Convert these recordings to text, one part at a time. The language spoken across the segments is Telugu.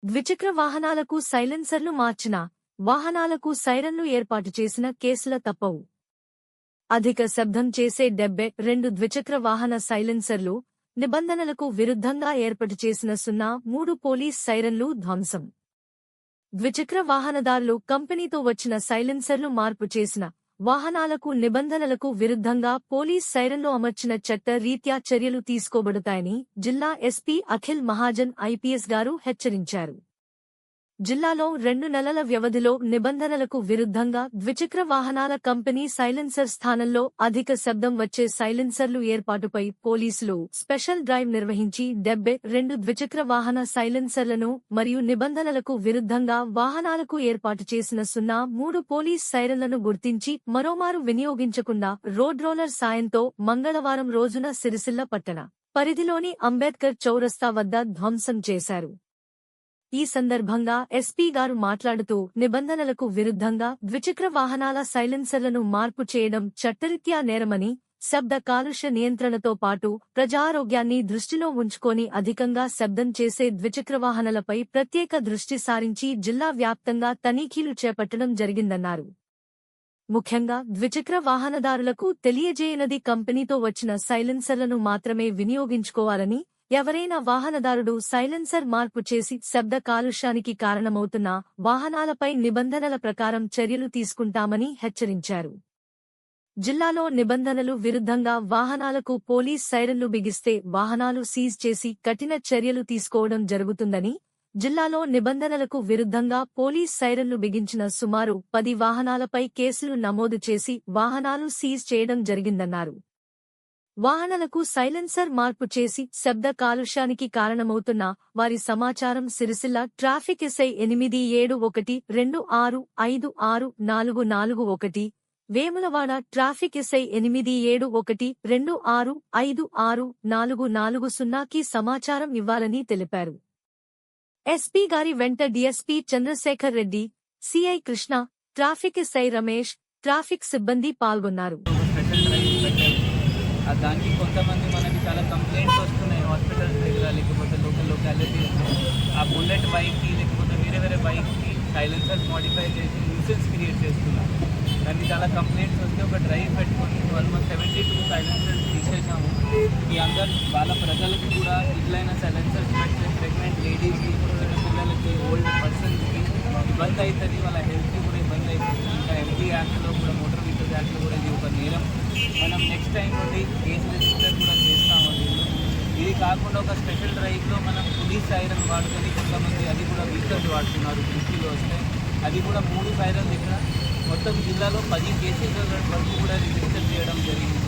ద్విచక్ర వాహనాలకు సైలెన్సర్లు మార్చిన వాహనాలకు సైరన్లు ఏర్పాటు చేసిన కేసుల తప్పవు. అధిక శబ్దం చేసే 72 ద్విచక్ర వాహన సైలెన్సర్లు నిబంధనలకు విరుద్ధంగా ఏర్పాటు చేసిన 03 పోలీస్ సైరన్లు ధ్వంసం. ద్విచక్ర వాహనదారులు కంపెనీతో వచ్చిన సైలెన్సర్లు మార్పు చేసిన వాహనాలకు నిబంధనలకు విరుద్ధంగా పోలీస్ సైరన్లు అమర్చిన చట్ట రీత్యా చర్యలు తీసుకోబడతాయని జిల్లా ఎస్పీ అఖిల్ మహాజన్ ఐపీఎస్ గారు హెచ్చరించారు. జిల్లాలో 2 నెలల వ్యవధిలో నిబంధనలకు విరుద్ధంగా ద్విచక్ర వాహనాల కంపెనీ సైలెన్సర్ స్థానంలో అధిక శబ్దం వచ్చే సైలెన్సర్లు ఏర్పాటుపై పోలీసులు స్పెషల్ డ్రైవ్ నిర్వహించి 72 ద్విచక్ర వాహన సైలెన్సర్లను మరియు నిబంధనలకు విరుద్ధంగా వాహనాలకు ఏర్పాటు చేసిన 03 పోలీస్ సైరన్లను గుర్తించి మరోమారు వినియోగించకుండా రోడ్ రోలర్ సాయంతో మంగళవారం రోజున సిరిసిల్ల పట్టణ పరిధిలోని అంబేద్కర్ చౌరస్తా వద్ద ధ్వంసం చేశారు. ఈ సందర్భంగా ఎస్పీ గారు మాట్లాడుతూ నిబంధనలకు విరుద్ధంగా ద్విచక్ర వాహనాల సైలెన్సర్లను మార్పు చేయడం చట్టరీత్యా నేరమని, శబ్ద కాలుష్య నియంత్రణతో పాటు ప్రజారోగ్యాన్ని దృష్టిలో ఉంచుకొని అధికంగా శబ్దం చేసే ద్విచక్ర వాహనాలపై ప్రత్యేక దృష్టి సారించి జిల్లా వ్యాప్తంగా తనిఖీలు చేపట్టడం జరిగిందన్నారు. ముఖ్యంగా ద్విచక్ర వాహనదారులకు తెలియజేయనది కంపెనీతో వచ్చిన సైలెన్సర్లను మాత్రమే వినియోగించుకోవాలని, ఎవరైనా వాహనదారుడు సైలెన్సర్ మార్పు చేసి శబ్ద కాలుష్యానికి కారణమవుతున్న వాహనాలపై నిబంధనల ప్రకారం చర్యలు తీసుకుంటామని హెచ్చరించారు. జిల్లాలో నిబంధనలు విరుద్ధంగా వాహనాలకు పోలీస్ సైరన్లు బిగిస్తే వాహనాలు సీజ్ చేసి కఠిన చర్యలు తీసుకోవడం జరుగుతుందని, జిల్లాలో నిబంధనలకు విరుద్ధంగా పోలీస్ సైరన్లు బిగించిన సుమారు 10 వాహనాలపై కేసులు నమోదు చేసి వాహనాలు సీజ్ చేయడం జరిగిందన్నారు. వాహనాలకు సైలెన్సర్ మార్పు చేసి శబ్ద కాలుష్యానికి కారణమవుతున్న వారి సమాచారం Sircilla traffic SI 8712656441, Vemulawada traffic SI 8712656440కి సమాచారం ఇవ్వాలని తెలిపారు. ఎస్పీ గారి వెంట DSP Chandrashekar Reddy, CI Krishna, traffic SI Ramesh, traffic సిబ్బంది పాల్గొన్నారు. దానికి కొంతమంది మనకి చాలా కంప్లైంట్స్ వస్తున్నాయి హాస్పిటల్స్ దగ్గర, లేకపోతే లోకల్ లొకాలిటీస్లో ఆ బుల్లెట్ బైక్కి లేకపోతే వేరే బైక్కి సైలెన్సర్స్ మోడిఫై చేసి న్యూసెన్స్ క్రియేట్ చేస్తున్నారు. దానికి చాలా కంప్లైంట్స్ వస్తే ఒక డ్రైవ్ పెట్టుకొని ఆల్మోస్ట్ 72 సైలెన్సర్స్ తీసేసాము. ఈ అందరు వాళ్ళ ప్రజలకు కూడా ఇట్లైన సైలెన్సర్స్ పెడితే ప్రెగ్నెంట్ లేడీస్కి, పిల్లలకి, ఓల్డ్ పర్సన్స్కి ఇబ్బంది అవుతుంది, వాళ్ళ హెల్త్కి కూడా ఇబ్బంది అవుతుంది. ఇంకా ఎంపీ యాక్ట్లో కూడా, మోటార్ వెహికల్స్ యాక్ట్లో కూడా ఇది ఒక నేరం. మనం నెక్స్ట్ టైం నుండి కేసు రిజిస్టర్ కూడా చేస్తాము. ఇది కాకుండా ఒక స్పెషల్ డ్రైవ్లో మనం పోలీస్ సైరన్ వాడుకొని కొంతమంది అది కూడా వెహికల్స్ వాడుతున్నారు. దృష్టిలో వస్తే అది కూడా 3 సైరన్ దగ్గర మొత్తం జిల్లాలో 10 కేసెస్ వరకు కూడా రిజిస్టర్ చేయడం జరిగింది.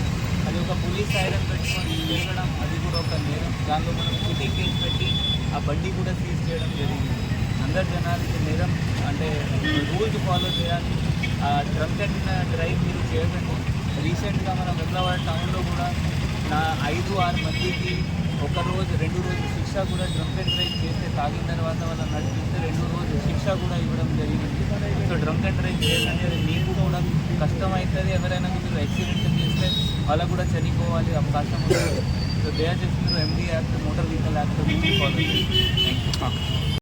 అది ఒక పోలీస్ సైరన్ పెట్టుకొని తిరగడం అది కూడా ఒక నేరం. దానిలో మనం సిటీ కేసు పెట్టి ఆ బండి కూడా సీజ్ చేయడం జరిగింది. అందరు జనాలకి నేరం అంటే రూల్స్ ఫాలో చేయాలి. డ్రంక్ అండ్ డ్రైవ్ మీరు చేయకండి. రీసెంట్గా మన వెమ్లవాడ టౌన్లో కూడా 5-6 మందికి 1 రోజు 2 రోజు శిక్ష కూడా డ్రంక్ అండ్ డ్రైవ్ చేస్తే తాగిన తర్వాత వాళ్ళని నడిపిస్తే 2 రోజు శిక్ష కూడా ఇవ్వడం జరిగింది. సో డ్రంక్ అండ్ డ్రైవ్ చేయాలంటే అది మీకు కూడా కష్టం అవుతుంది. ఎవరైనా మీరు యాక్సిడెంట్ చేస్తే వాళ్ళకు కూడా చనిపోవాలి అవకాశం ఉంటుంది. సో దయచేసి మీరు MD act, motor vehicle act follow చేయండి. Thank you.